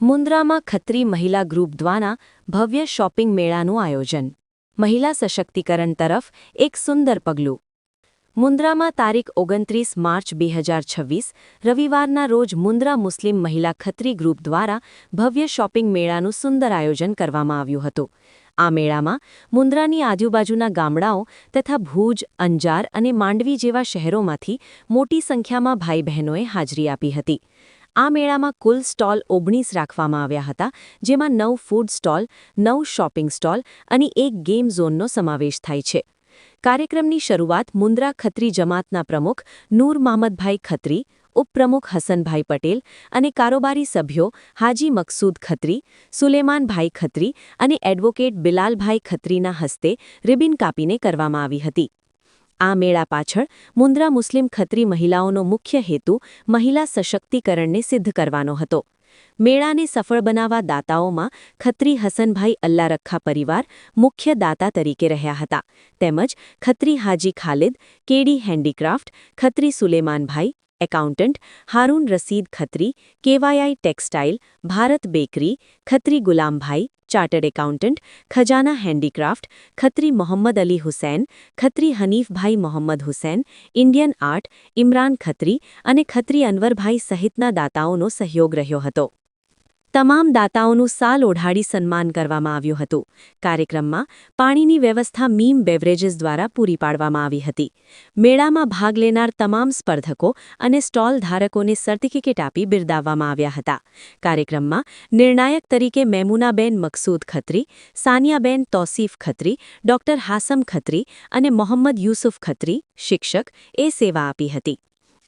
મુન્દ્રામાં ખત્રી મહિલા ગ્રુપ દ્વારા ભવ્ય શોપિંગ મેળાનું આયોજન. મહિલા સશક્તિકરણ તરફ એક સુંદર પગલું. મુન્દ્રામાં તારીખ 29 માર્ચ 2026 રવિવારના રોજ મુન્દ્રા મુસ્લિમ મહિલા ખત્રી ગ્રુપ દ્વારા ભવ્ય શોપિંગ મેળાનું સુંદર આયોજન કરવામાં આવ્યું હતું. આ મેળામાં મુન્દ્રાની આજુબાજુના ગામડાઓ તથા ભુજ, અંજાર અને માંડવી જેવા શહેરોમાંથી મોટી સંખ્યામાં ભાઈ બહેનોએ હાજરી આપી હતી. આ મેળામાં કુલ સ્ટોલ 19 રાખવામાં આવ્યા હતા, જેમાં 9 ફૂડ સ્ટોલ, 9 શોપિંગ સ્ટોલ અને 1 ગેમ ઝોનનો સમાવેશ થાય છે. કાર્યક્રમની શરૂઆત મુન્દ્રા ખત્રી જમાતના પ્રમુખ નૂર મહમદભાઈ ખત્રી, ઉપપ્રમુખ હસનભાઈ પટેલ અને કારોબારી સભ્યો હાજી મકસૂદ ખત્રી, સુલેમાનભાઈ ખત્રી અને એડવોકેટ બિલાલભાઈ ખત્રીના હસ્તે રિબિન કાપીને કરવામાં આવી હતી. આ મેળા પાછળ મુન્દ્રા મુસ્લિમ ખત્રી મહિલાઓનો મુખ્ય હેતુ મહિલા સશક્તિકરણને સિદ્ધ કરવાનો હતો. મેળાને સફળ બનાવવા દાતાઓમાં ખત્રી હસનભાઈ અલ્લારખ્ખા પરિવાર મુખ્ય દાતા તરીકે રહ્યા હતા, તેમજ Khatri Haji Khalid, KD handicraft, Khatri Sulemanbhai, accountant Haroon Rasheed Khatri, KYI textile, Bharat bakery, Khatri Gulambhai, chartered accountant, Khajana handicraft, Khatri Mohammad Ali Hussain, Khatri Hanifbhai Mohammad Hussain, Indian art, Imran Khatri અને ખત્રી અનવરભાઈ સહિતના દાતાઓનો સહયોગ રહ્યો હતો. તમામ દાતાઓનું સાલ ઓઢાડી સન્માન કરવામાં આવ્યું હતું. કાર્યક્રમમાં પાણીની વ્યવસ્થા મીમ બેવરેજીસ દ્વારા પૂરી પાડવામાં આવી હતી. મેળામાં ભાગ લેનાર તમામ સ્પર્ધકો અને સ્ટોલ ધારકોને સર્ટિફિકેટ આપી બિરદાવવામાં આવ્યા હતા. કાર્યક્રમમાં નિર્ણાયક તરીકે મેમુનાબેન મકસૂદ ખત્રી, સાનિયાબેન તૌસીફ ખત્રી, ડોક્ટર હાસમ ખત્રી અને મોહમ્મદ યુસુફ ખત્રી, શિક્ષક, એ સેવા આપી હતી.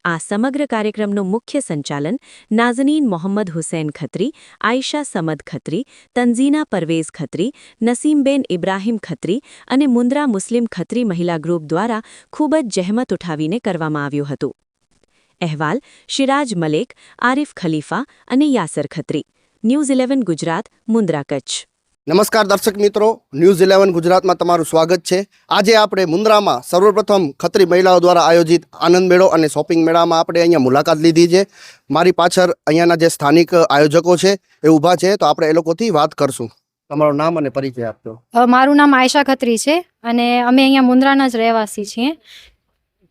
આ સમગ્ર કાર્યક્રમનું મુખ્ય સંચાલન નાઝનીન મોહમ્મદ હુસૈન ખત્રી, આયશા સમદ ખત્રી, તંઝીના પરવેઝ ખત્રી, નસીમબેન ઇબ્રાહિમ ખત્રી અને મુન્દ્રા મુસ્લિમ ખત્રી મહિલા ગ્રુપ દ્વારા ખૂબ જ જહેમત ઉઠાવીને કરવામાં આવ્યું હતું. અહેવાલ શિરાજ મલેક, આરિફ ખલીફા અને યાસર ખત્રી. ન્યૂઝ 11 ગુજરાત, મુન્દ્રા, કચ્છ. નમસ્કાર દર્શક મિત્રો, ન્યૂઝ 11 ગુજરાતમાં તમારું સ્વાગત છે. આજે આપણે મુન્દ્રામાં સર્વપ્રથમ ખત્રી મહિલાઓ દ્વારા આયોજિત આનંદ મેળો અને શોપિંગ મેળામાં આપણે અહીંયા મુલાકાત લીધી છે. મારી પાછળ અહીંયાના જે સ્થાનિક આયોજકો છે એ ઊભા છે, તો આપણે એ લોકોથી વાત કરશું. તમારું નામ અને પરિચય આપજો. મારું નામ આયશા ખત્રી છે અને અમે અહીંયા મુન્દ્રાના જ રહેવાસી છીએ.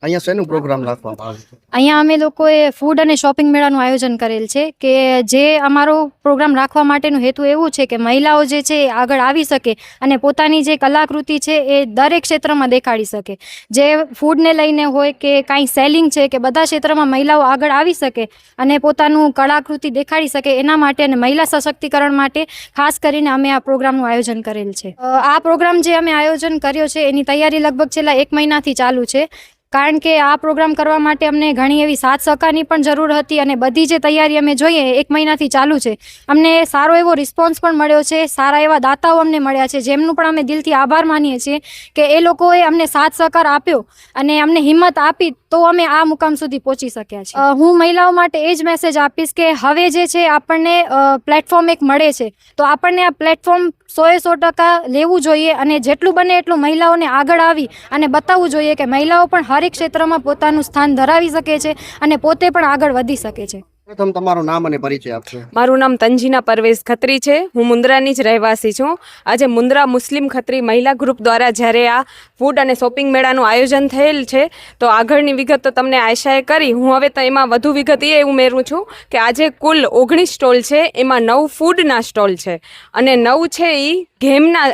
અહીંયા શેનું પ્રોગ્રામ રાખવામાં આવે છે? અહીંયા અમે લોકોએ ફૂડ અને શોપિંગ મેળાનું આયોજન કરેલ છે કે જે અમારો પ્રોગ્રામ રાખવા માટેનું હેતુ એવું છે કે મહિલાઓ જે છે એ આગળ આવી શકે અને પોતાની જે કલાકૃતિ છે એ દરેક ક્ષેત્રમાં દેખાડી શકે. જે ફૂડને લઈને હોય કે કાંઈ સેલિંગ છે કે બધા ક્ષેત્રમાં મહિલાઓ આગળ આવી શકે અને પોતાનું કલાકૃતિ દેખાડી શકે, એના માટે અને મહિલા સશક્તિકરણ માટે ખાસ કરીને અમે આ પ્રોગ્રામનું આયોજન કરેલ છે. આ પ્રોગ્રામ જે અમે આયોજન કર્યો છે એની તૈયારી લગભગ છેલ્લા 1 મહિનાથી ચાલુ છે, કારણ કે આ પ્રોગ્રામ કરવા માટે અમને ઘણી એવી સાથ સહકારની પણ જરૂર હતી અને બધી જે તૈયારી અમે જોઈએ 1 મહિનાથી ચાલુ છે. અમને સારો એવો રિસ્પોન્સ પણ મળ્યો છે, સારા એવા દાતાઓ અમને મળ્યા છે, જેમનું પણ અમે દિલથી આભાર માનીએ છીએ કે એ લોકોએ અમને સાથ સહકાર આપ્યો અને અમને હિંમત આપી તો અમે આ મુકામ સુધી પહોંચી શક્યા છીએ. હું મહિલાઓ માટે એ જ મેસેજ આપીશ કે હવે જે છે આપણને પ્લેટફોર્મ એક મળે છે, તો આપણને આ પ્લેટફોર્મ 100% લેવું જોઈએ અને જેટલું બને એટલું મહિલાઓને આગળ આવી અને બતાવવું જોઈએ કે મહિલાઓ પણ હરેક ક્ષેત્રમાં પોતાનું સ્થાન ધરાવી શકે છે અને પોતે પણ આગળ વધી શકે છે. પ્રથમ તમારું નામ અને પરિચય આપશો. મારું નામ તંજીના પરવેઝ ખત્રી છે. હું મુન્દ્રાની જ રહેવાસી છું. આજે મુન્દ્રા મુસ્લિમ ખત્રી મહિલા ગ્રુપ દ્વારા જ્યારે આ ફૂડ અને શોપિંગ મેળાનું આયોજન થયેલ છે, તો આગળની વિગત તો તમને આયશાએ કરી. હું હવે તો એમાં વધુ વિગત એ ઉમેરું છું કે આજે કુલ 19 સ્ટોલ છે, એમાં 9 ફૂડના સ્ટોલ છે અને 9 છે એ ગેમના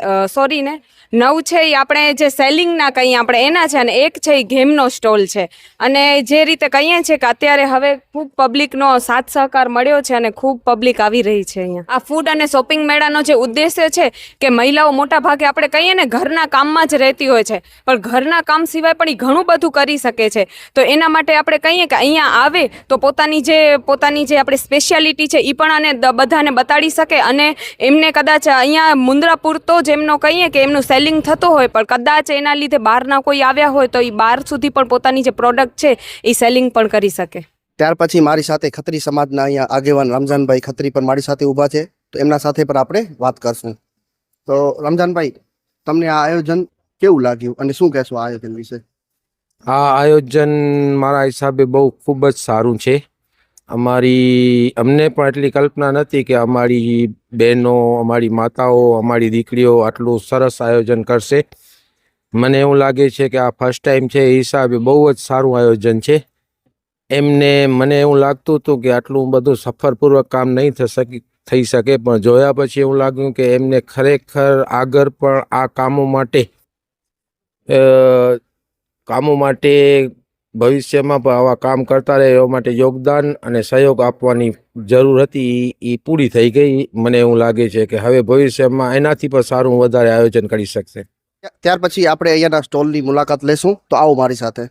9 છે એ આપણે જે સેલિંગના કહીએ આપણે એના છે અને 1 છે એ ગેમનો સ્ટોલ છે. અને જે રીતે કહીએ છીએ કે અત્યારે હવે ખૂબ પબ્લિકનો સાથ સહકાર મળ્યો છે અને ખૂબ પબ્લિક આવી રહી છે અહીંયા. આ ફૂડ અને શોપિંગ મેળાનો જે ઉદ્દેશ્ય છે કે મહિલાઓ મોટા ભાગે આપણે કહીએ ને ઘરના કામમાં જ રહેતી હોય છે, પણ ઘરના કામ સિવાય પણ એ ઘણું બધું કરી શકે છે. તો એના માટે આપણે કહીએ કે અહીંયા આવે તો પોતાની જે આપણી સ્પેશિયાલિટી છે એ પણ આને બધાને બતાડી શકે અને એમને કદાચ અહીંયા મુન્દ્રા પૂરતો જ એમનો કહીએ કે એમનું સેલિંગ થતો હોય, પણ કદાચ એના લીધે બહારના કોઈ આવ્યા હોય તો એ બહાર સુધી પણ પોતાની જે પ્રોડક્ટ છે એ સેલિંગ પણ કરી શકે. ત્યાર પછી મારી સાથે ખત્રી સમાજના અહીંયા આગેવાન રમઝાનભાઈ ખત્રી પણ મારી સાથે ઊભા છે, તો એમના સાથે પણ આપણે વાત કરશું. તો રમઝાનભાઈ, તમને આ આયોજન કેવું લાગ્યું અને શું કહેશો આ આયોજન વિશે? આ આયોજન મારા હિસાબે બહુ ખૂબ જ સારું છે અમને પણ એટલી કલ્પના નથી કે અમારી બહેનો, અમારી માતાઓ, અમારી દીકરીઓ આટલું સરસ આયોજન કરશે. મને એવું લાગે છે કે આ ફર્સ્ટ ટાઈમ છે એ હિસાબે બહુ જ સારું આયોજન છે. મને એવું લાગતું હતું કે આટલું બધું સફળપૂર્વક કામ નહીં થઈ શકે, પણ જોયા પછી એવું લાગ્યું કે એમને ખરેખર આગળ પણ આ કામો માટે ભવિષ્યમાં પણ આવા કામ કરતા રહે એવા માટે યોગદાન અને સહયોગ આપવાની જરૂર હતી એ પૂરી થઈ ગઈ. મને એવું લાગે છે કે હવે ભવિષ્યમાં એનાથી પણ સારું વધારે આયોજન કરી શકશે. ત્યાર પછી આપણે અહીંયાના સ્ટોલની મુલાકાત લેશું. તો આવો મારી સાથે.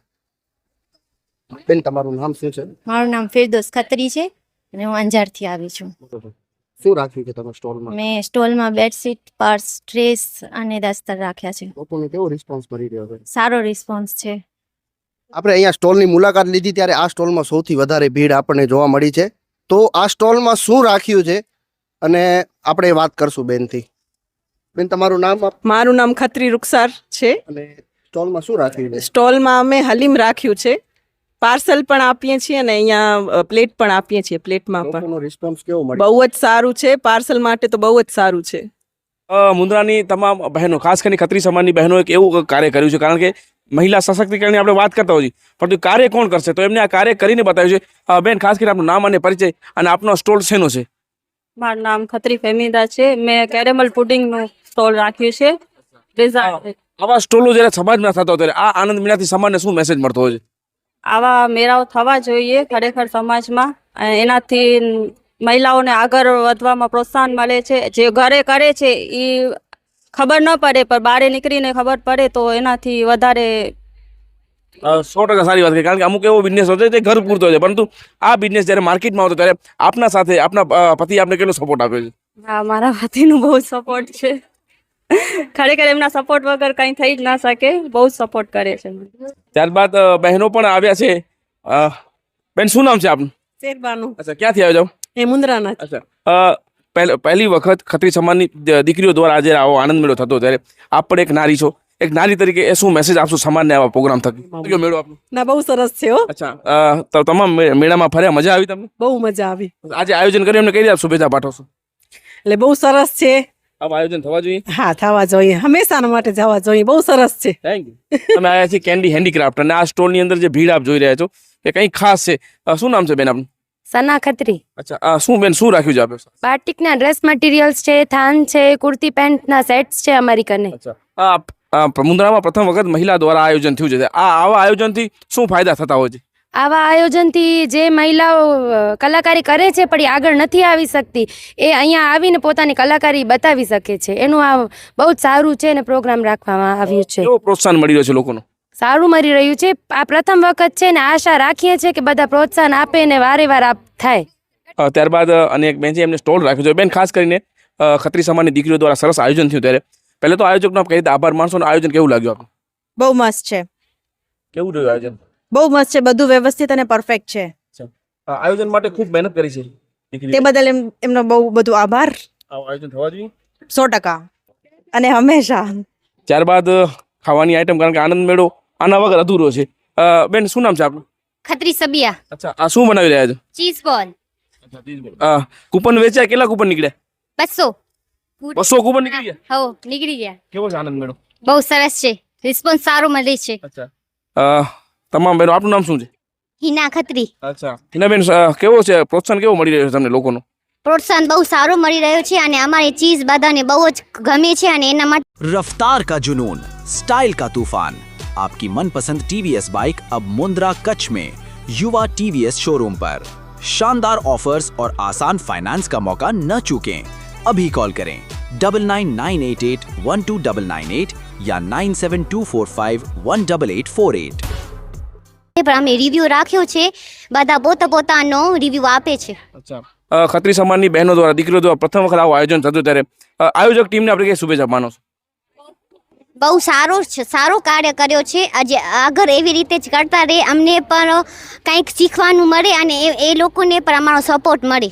બેન, તમારું નામ શું છે? મારું નામ ફિરદોસ ખત્રી છે અને હું અંજારથી આવી છું. શું રાખ્યું છે તમે સ્ટોલમાં? મેં સ્ટોલમાં બેડશીટ, પર્સ, ડ્રેસ અને દસ્તર રાખ્યા છે. લોકોને કેવો રિસ્પોન્સ મળી રહ્યો છે? સારો રિસ્પોન્સ છે. આપણે અહીંયા સ્ટોલની મુલાકાત લીધી ત્યારે આ સ્ટોલમાં સૌથી વધારે ભીડ આપણને જોવા મળી છે. તો આ સ્ટોલમાં શું રાખ્યું છે અને આપણે વાત કરશું બેનથી. બેન, તમારું નામ મારું નામ ખત્રી રૂખસાર છે. અને સ્ટોલમાં શું રાખ્યું છે? સ્ટોલમાં અમે હલીમ રાખ્યું છે, પાર્સલ પણ આપીએ છીએ અને અહીંયા પ્લેટ પણ આપીએ છીએ. પ્લેટમાં પણ લોકોનો રિસ્પોન્સ કેવો મળ્યો? બહુ જ સારું છે. પાર્સલ માટે તો બહુ જ સારું છે. મુન્દ્રાની તમામ બહેનો, ખાસ કરીને ખત્રી સમાજની બહેનો એક એવું કાર્ય કર્યું છે, કારણ કે મહિલા સશક્તિકરણની આપણે વાત કરતા હોઈએ પરંતુ કાર્ય કોણ કરશે, તો એમને આ કાર્ય કરીને બતાવ્યું છે. બેન, ખાસ કરીને આપનું નામ અને પરિચય અને આપનો સ્ટોલ શેનો છે? મારું નામ ખત્રી ફેમિદા છે. મેં કેરેમલ પુડિંગનું સ્ટોલ રાખ્યું છે. આવા સ્ટોલો જ્યારે સમાજમાં થતા હોય ત્યારે આ આનંદ મેળાથી સમાજને શું મેસેજ મળતો હોય છે? આવા મેળાઓ થવા જોઈએ ખરેખર સમાજમાં. એનાથી મહિલાઓને આગળ વધવામાં પ્રોત્સાહન મળે છે. જે ઘરે કરે છે એ ખબર ન પડે, પણ બહાર નીકળીને ખબર પડે તો એનાથી વધારે 100% સારી વાત કરી, કારણ કે અમુક એવો બિઝનેસ હોય છે તે ઘર પૂરતો હોય છે, પરંતુ આ બિઝનેસ જ્યારે માર્કેટમાં આવતો ત્યારે આપના સાથે આપના પતિ આપને કેટલો સપોર્ટ આપ્યો છે? હા, મારા પતિનું બહુ સપોર્ટ છે. ખરેખર એમના સપોર્ટ વગર કંઈ થઈ જ ના શકે. બહુ સપોર્ટ કરે છે. ત્યારબાદ બહેનો પણ આવ્યા છે. બેન, શું નામ છે આપનું? શેરબાનું. અચ્છા, ક્યાંથી આવ્યો છો? એ મુન્દ્રાના. અચ્છા, પહેલી વખત ખત્રી સમાજની દીકરીઓ દ્વારા આજે આવો આનંદ મેળો થતો ત્યારે આપ પણ એક નારી છો. એક નારી તરીકે એ શું મેસેજ આપશો સમાજને આવા પ્રોગ્રામ થકી? કયો મેળો આપનો? ના, બહુ સરસ છે હો. અચ્છા, તો તમામ મેળામાં ફર્યા, મજા આવી તમને? બહુ મજા આવી. આજે આયોજન કર્યું એમને કઈ રીતે શુભેચ્છા પાઠવશો? એટલે બહુ સરસ છે. આવા આયોજન થવા જોઈએ. હા, થવા જોઈએ. હંમેશાના માટે જવા જોઈએ. બહુ સરસ છે. Thank you. તમે આવ્યા છીએ કેન્ડી હેન્ડીક્રાફ્ટ અને આ સ્ટોરની અંદર જે ભીડ આપ જોઈ રહ્યા છો એ કંઈ ખાસ છે. શું નામ છે બેન આપનું? સના ખત્રી. અચ્છા, શું બેન શું રાખ્યું છે આપે? બાટિકના ડ્રેસ મટીરિયલ્સ છે, થાન છે, કુર્તી પેન્ટના સેટ્સ છે અમારી કને. અચ્છા, મુન્દ્રામાં પ્રથમ વખત મહિલા દ્વારા આયોજન થયું છે. આવા આયોજનથી શું ફાયદા થતા હોય છે? આવા આયોજનથી જે મહિલાઓ કલાકારી કરે છે પણ એ આગળ નથી આવી શકતી, એ અહીંયા આવીને પોતાની કલાકારી બતાવી શકે છે. એનું આ બહુ જ સારું છે અને પ્રોગ્રામ રાખવામાં આવ્યું છે. કેવો પ્રોત્સાહન મળી રહ્યો છે લોકોનું? સારું મળી રહ્યું છે. આ પ્રથમ વખત છે ને આશા રાખીએ છીએ કે બધા પ્રોત્સાહન આપે ને વારે વાર થાય. ત્યારબાદ અને એક બેન છે એમને સ્ટોલ રાખ્યો છે. બેન, ખાસ કરીને ખત્રી સમાજની દીકરીઓ દ્વારા સરસ આયોજન થયું ત્યારે પહેલા તો આયોજકનો કઈ રીતે આભાર માણસો. આયોજન કેવું લાગ્યું આપનું? બહુ મસ્ત છે. કેવું રહ્યું આયોજન? બહુ મસ્ત છે. બધું વ્યવસ્થિત અને પરફેક્ટ છે. આયોજન માટે ખૂબ મહેનત કરી છે દીકરીઓ. તે બદલ એમનો બહુ બધું આભાર. આવું આયોજન થવા જોઈએ 100% અને હંમેશા. ત્યારબાદ ખાવાની આઈટમ, કારણ કે આનંદ મેળો આના વગર અધૂરો છે. બેન, શું નામ છે આપનું? ખત્રી સબિયા. અચ્છા, આ શું બનાવી રહ્યા છો? ચીઝ બોલ. કૂપન વેચ્યા? કેટલા કૂપન નીકળ્યા? 200. 200 કૂપન નીકળી ગયા? હો, નીકળી ગયા. કેવો છે આનંદ મેળો? બહુ સરસ છે. રિસ્પોન્સ સારો મળે છે. અચ્છા, તમામ બહેનો, આપનું નામ શું છે? હિના ખત્રી. અચ્છા, હિનાબેન, કેવો છે પ્રોત્સાહન, કેવો મળી રહ્યો છે તમને લોકોનો? પ્રોત્સાહન બહુ સારો મળી રહ્યો છે અને અમારી ચીઝ બધાને બહુ જ ગમે છે અને એના માટે रफ्तार का जुनून, स्टाइल का तूफान, आपकी मनपसंद टीवीएस बाइक अब मुंद्रा कच्छ में युवा टीवीएस शोरूम पर। शानदार ऑफर्स और आसान फाइनेंस का मौका न चूकें। अभी कॉल करें 9998812998 या 9724518848। પણ અમે રિવ્યુ રાખ્યો છે. બધા પોતાનો રિવ્યુ આપે છે. અચ્છા, ખત્રી સમાજની બહેનો દ્વારા દીકરીઓ દ્વારા પ્રથમ વખત આવું આયોજન થતું ત્યારે આયોજક ટીમને આપણે કઈ શુભેચ્છા માનો છો? બહુ સારો કાર્ય કર્યો છે. આજે આગળ એવી રીતે જ કરતા રહે, અમને પણ કંઈક શીખવાનું મળે અને એ લોકોને પણ અમારો સપોર્ટ મળે.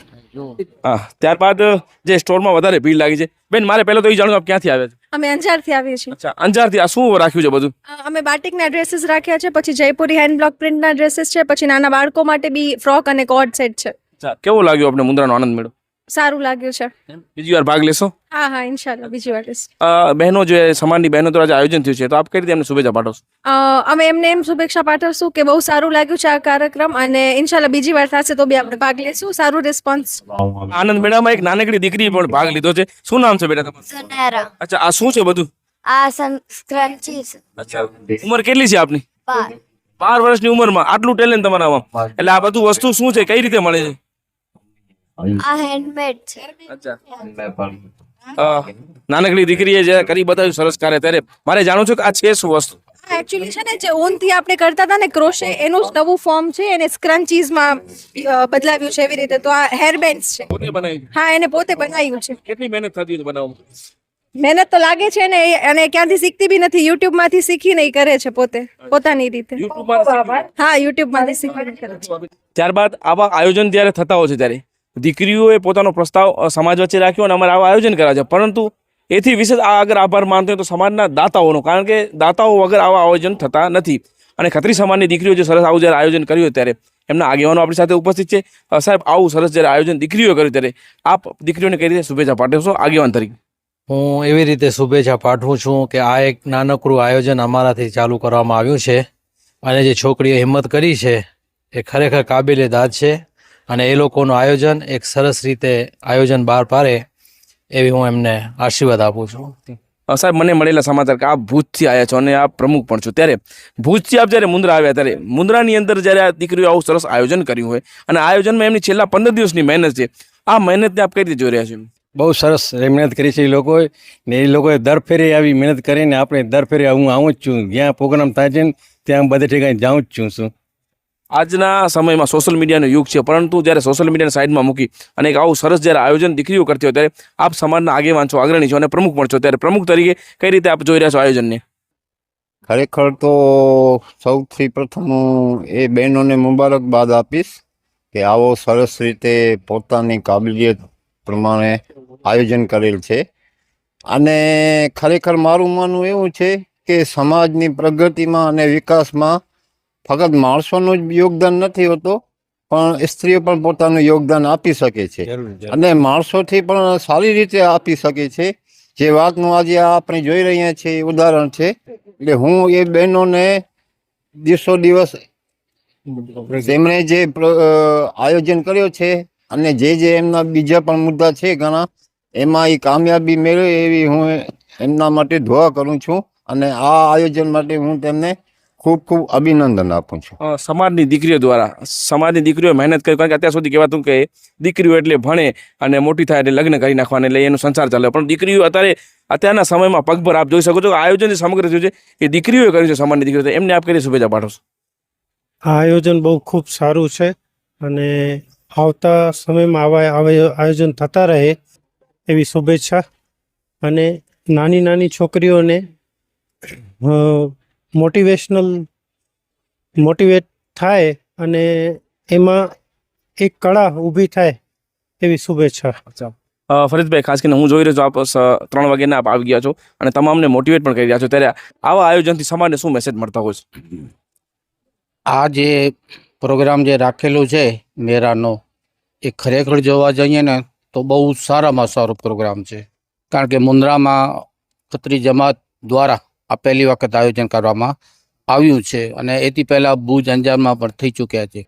હા, ત્યારબાદ જે સ્ટોરમાં વધારે ભીડ લાગી છે. બેન, મારે પહેલા તો એ જાણવું, આપ ક્યાંથી આવ્યા છો? અમે અંજારથી આવીએ છીએ. અચ્છા, અંજારથી. આ શું રાખ્યું છે બધું? અમે બાટિકના ડ્રેસીસ રાખ્યા છે, પછી જયપુરી હેન્ડ બ્લોક પ્રિન્ટના ડ્રેસીસ છે, પછી નાના બાળકો માટે બી ફ્રોક અને કોટ સેટ છે. અચ્છા, કેવો લાગ્યો આપણે મુન્દ્રાનો આનંદ મેળો? સારું લાગ્યું છે. બીજી વાર ભાગ લેશો? હા હા, ઇન્શાલ્લાહ બીજી વાર લઈશ. બહેનો જે સમાજની બહેનો દ્વારા જે આયોજન થયું છે, તો આપ કઈ રીતે એમને શુભેચ્છા પાઠવશો? અમે એમને એમ શુભેચ્છા પાઠવશું કે બહુ સારું લાગ્યું છે આ કાર્યક્રમ, અને ઇન્શાલ્લાહ બીજી વાર થશે તો બી આપણે ભાગ લેશું. સારું રિસ્પોન્સ. આનંદ મેળામાં એક નાનકડી દીકરી પણ ભાગ લીધો છે. શું નામ છે બેટા તમારું? સુનેરા અચ્છા, આ શું છે બધું? આ સ્ક્રન્ચીસ અચ્છા, ઉંમર કેટલી છે આપની? 12 વર્ષની ઉંમરમાં આટલું ટેલેન્ટ તમારામાં. એટલે આ બધું વસ્તુ શું છે, કઈ રીતે મળે છે? આ હેન્ડમેડ છે. અચ્છા, નાનકડી દીકરીએ જે કરી બતાવ્યું સરસ કાર્ય, ત્યારે મારે જાણવું છે કે આ છે શું વસ્તુ? એકચ્યુઅલી છે ને, જે ઊનથી આપણે કરતા હતા ને ક્રોશે, એનું જ નવું ફોર્મ છે, એને સ્ક્રન્ચીઝમાં બદલાવ્યું છે એવી રીતે. તો આ હેર બેન્ડ્સ છે. પોતે બનાવી? હા, એને પોતે બનાવ્યું છે. કેટલી મહેનત થતી હતી બનાવવામાં? મહેનત તો લાગે છે ને, અને ક્યાંથી શીખતી બી નથી, યુટ્યુબ માંથી શીખીને ઈ કરે છે પોતે પોતાની રીતે. હા, યુટ્યુબ માંથી શીખીને કરે છે. ત્યારબાદ આવા આયોજન જ્યારે થતા હોય છે, ત્યારે દીકરીઓએ પોતાનો પ્રસ્તાવ સમાજ વચ્ચે રાખ્યો અને અમારે આવા આયોજન કર્યા છે. પરંતુ એથી વિશેષ આગળ આભાર માનતો હોય તો સમાજના દાતાઓનો, કારણ કે દાતાઓ વગર આવા આયોજન થતા નથી. અને ખત્રી સમાજની દીકરીઓ જે સરસ આવું જ્યારે આયોજન કર્યું ત્યારે એમના આગેવાનો આપણી સાથે ઉપસ્થિત છે. સાહેબ, આવું સરસ જ્યારે આયોજન દીકરીઓએ કર્યું ત્યારે આપ દીકરીઓને કઈ રીતે શુભેચ્છા પાઠવશો આગેવાન તરીકે? હું એવી રીતે શુભેચ્છા પાઠવું છું કે આ એક નાનકડું આયોજન અમારાથી ચાલુ કરવામાં આવ્યું છે, અને જે છોકરીએ હિંમત કરી છે એ ખરેખર કાબિલે દાદ છે, અને એ લોકોનું આયોજન એક સરસ રીતે આયોજન બહાર પાડે એવી હું એમને આશીર્વાદ આપું છું. સાહેબ, મને મળેલા સમાચાર કે આપ ભુજથી આવ્યા છો અને આપ પ્રમુખ પણ છો, ત્યારે ભુજથી આપ જ્યારે મુન્દ્રા આવ્યા ત્યારે મુન્દ્રાની અંદર જ્યારે આ દીકરીઓ આવું સરસ આયોજન કર્યું હોય અને આયોજનમાં એમની છેલ્લા 15 દિવસની મહેનત છે, આ મહેનતને આપ કઈ રીતે જોઈ રહ્યા છો? બહુ સરસ મહેનત કરી છે એ લોકોએ, ને એ લોકોએ દર ફેરે આવી મહેનત કરીને આપણે દર ફેરે હું આવું જ છું, જ્યાં પ્રોગ્રામ થાય છે ને ત્યાં બધે ઠેકાણે જાઉં જ છું. આજના સમયમાં સોશિયલ મીડિયાનો યુગ છે, પરંતુ જ્યારે સોશિયલ મીડિયાને સાઈડમાં મૂકી અને એક આવું સરસ જ્યારે આયોજન દીકરીઓ કરતી હોય ત્યારે આપ સમાજના આગેવાન છો, અગ્રણી છો અને પ્રમુખ પણ છો, ત્યારે પ્રમુખ તરીકે કઈ રીતે આપ જોઈ રહ્યા છો આયોજનને? ખરેખર તો સૌથી પ્રથમ હું એ બહેનોને મુબારકબાદ આપીશ કે આવો સરસ રીતે પોતાની કાબિલિયત પ્રમાણે આયોજન કરેલ છે. અને ખરેખર મારું માનવું એવું છે કે સમાજની પ્રગતિમાં અને વિકાસમાં ફક્ત માણસોનું જ યોગદાન નથી હોતું, પણ સ્ત્રીઓ પણ પોતાનું યોગદાન આપી શકે છે, અને માણસોથી પણ સારી રીતે આપી શકે છે. જે વાતનું આજે આપણે જોઈ રહ્યા છીએ ઉદાહરણ છે. એટલે હું એ બહેનોને દિવસો દિવસ તેમણે જે આયોજન કર્યો છે અને જે એમના બીજા પણ મુદ્દા છે ઘણા, એમાં એ કામયાબી મેળવે એવી હું એમના માટે દુઆ કરું છું, અને આ આયોજન માટે હું તેમને ખૂબ ખૂબ અભિનંદન આપું છું. સમાજની દીકરીઓ દ્વારા સમાજની દીકરીઓ મહેનત કરી, કારણ કે અત્યાર સુધી કહેવાતું કે દીકરીઓ એટલે ભણે અને મોટી થાય એટલે લગ્ન કરી નાખવાને એટલે એનો સંસાર ચાલે, પણ દીકરીઓ અત્યારના સમયમાં પગભર આપ જોઈ શકો છો કે આયોજન જે સમગ્ર થયું છે એ દીકરીઓએ કર્યું છે. સમાજની દીકરીઓ, એમને આપ કરી શુભેચ્છા પાઠવશો? આ આયોજન બહુ ખૂબ સારું છે, અને આવતા સમયમાં આવા આયોજન થતા રહે એવી શુભેચ્છા. અને નાની નાની છોકરીઓને મોટિવેટ થાય અને એમાં એક કળા ઊભી થાય એવી શુભેચ્છા. ફરીદભાઈ, ખાસ કરીને હું જોઈ રહ્યો છું આપ 3 વાગ્યાના આપ આવી ગયા છો અને તમામને મોટિવેટ પણ કરી રહ્યા છો, ત્યારે આવા આયોજનથી સમાજને શું મેસેજ મળતા હોય છે? આ જે પ્રોગ્રામ જે રાખેલું છે મેળાનો, એ ખરેખર જોવા જઈએ ને તો બહુ સારામાં સારો પ્રોગ્રામ છે, કારણ કે મુન્દ્રામાં ખત્રી જમાત દ્વારા આ પહેલી વખત આયોજન કરવામાં આવ્યું છે, અને એથી પહેલાં ભુજ અંજારમાં પણ થઈ ચૂક્યા છે.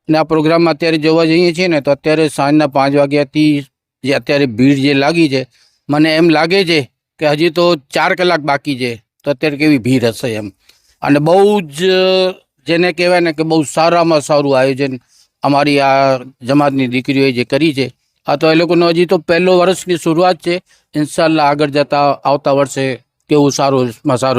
અને આ પ્રોગ્રામમાં અત્યારે જોવા જઈએ છીએ ને તો અત્યારે સાંજના 5 વાગ્યાથી જે અત્યારે ભીડ જે લાગી છે, મને એમ લાગે છે કે હજી તો 4 કલાક બાકી છે, તો અત્યારે કેવી ભીડ હશે એમ. અને બહુ જ જેને કહેવાય ને કે બહુ સારામાં સારું આયોજન અમારી આ જમાતની દીકરીઓએ જે કરી છે. આ તો એ લોકોનો હજી તો પહેલો વર્ષની શરૂઆત છે, ઇન્શાલ્લાહ આગળ જતા આવતા વર્ષે કેવું સારો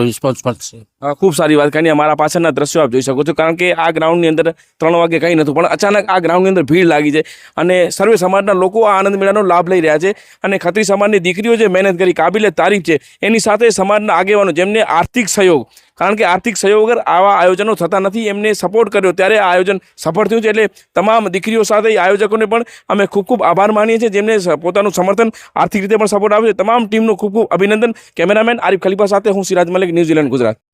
રિસ્પોન્સ મળશે. ખૂબ સારી વાત કરી. અમારા પાછળના દ્રશ્યો આપ જોઈ શકો છો, કારણ કે આ ગ્રાઉન્ડની અંદર 3 વાગે કંઈ નહોતું, પણ અચાનક આ ગ્રાઉન્ડની અંદર ભીડ લાગી છે અને સર્વે સમાજના લોકો આ આનંદ મેળાનો લાભ લઈ રહ્યા છે. અને ખત્રી સમાજની દીકરીઓ જે મહેનત કરી કાબિલે તારીફ છે, એની સાથે સમાજના આગેવાનો જેમને આર્થિક સહયોગ કારણ કે આર્થિક સહયોગ વગર આવા આયોજનો થતા નથી. એમને સપોર્ટ કર્યો ત્યારે આ આયોજન સફળ થયું છે. એટલે તમામ દીકરીઓ સાથે આયોજકોને પણ અમે ખૂબ ખૂબ આભાર માનીએ છીએ, જેમને પોતાનું સમર્થન આર્થિક રીતે પણ સપોર્ટ આપ્યો છે. તમામ ટીમનું ખૂબ ખૂબ અભિનંદન. કેમેરામેન આરિફ ખલીફા સાથે હું સિરાજ મલિક, ન્યૂઝીલેન્ડ, ગુજરાત.